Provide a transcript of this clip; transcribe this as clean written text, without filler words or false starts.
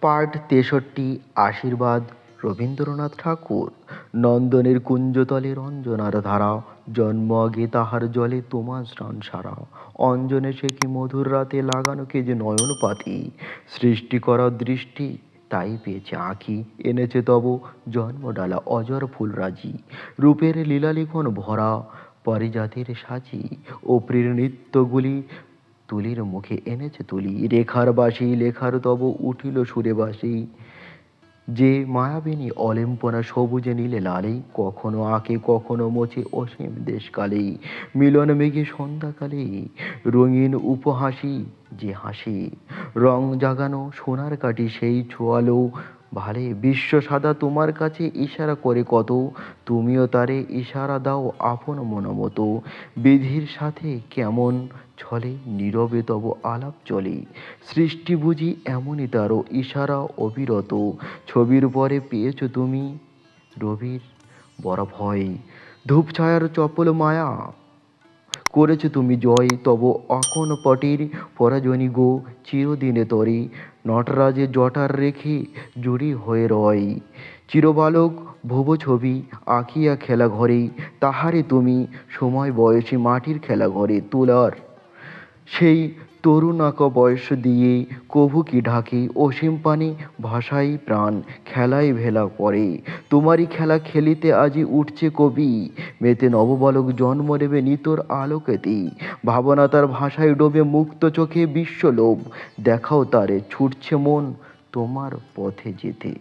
Part 63 আশীর্বাদ রবীন্দ্রনাথ ঠাকুর। নন্দনের কুঞ্জতলে রঞ্জনার ধারা, জন্ম আগে তাহার জলে তোমার স্নান সারা। অঞ্জনে সে কি মধুর রাতে লাগানো কে যে নয়ন পাতি, সৃষ্টি করা দৃষ্টি তাই পেয়েছে আঁখি, এনেছে তব জন্মডালা অজর ফুলরাজি, রূপের লীলালিখন ভরা পারিজাতের সাজি, অপ্রির নৃত্যগুলি তুলির মুখে এনেছে তুলি, রেখার বাসি লেখার তব উঠিল সুরে বাসি, যে মায়াবিনী অলিম্পনা সবুজে নীলে লালেই, কখনো আঁকে কখনো মোছে অসীম দেশকালেই, মিলন মেঘে সন্ধ্যাকালে রঙিন উপহাসি, যে হাসি রং জাগানো সোনার কাঠি সেই ছোয়ালো ভালে, বিশ্ব সাদা তোমার কাছে ইশারা করে কত, তুমিও তারে ইশারা দাও আপন মতো, বিধির সাথে কেমন ছলে নীরবে তব আলাপ চলে, সৃষ্টি বুঝি এমনই তারও ইশারা অবিরত, ছবির পরে পেয়েছ তুমি রবির বড় ভয়, ধূপ ছায়ার চপল মায়া করেছ তুমি জয়, তব অকন পটির পরাজনী গো চিরদিনে তরে, নটরাজের জটার রেখে জুড়ি হয়ে রয়, চিরবালক ভুব ছবি আঁকিয়া খেলা ঘরে, তাহারে তুমি সময় বয়সী মাটির খেলা ঘরে তোলার সেই তরুণাকা বয়স দিয়ে কভু কি ঢাকে, অসীম পানে ভাষায় প্রাণ খেলায় ভেলা পড়ে, তোমারই খেলা খেলিতে আজি উঠছে কবি, মেতে নববালক জন্ম নেবে নিতর আলোকেতে, ভাবনা তার ভাষায় ডোবে মুক্ত চোখে বিশ্বলোভ, দেখাও তারে ছুটছে মন তোমার পথে যেতে।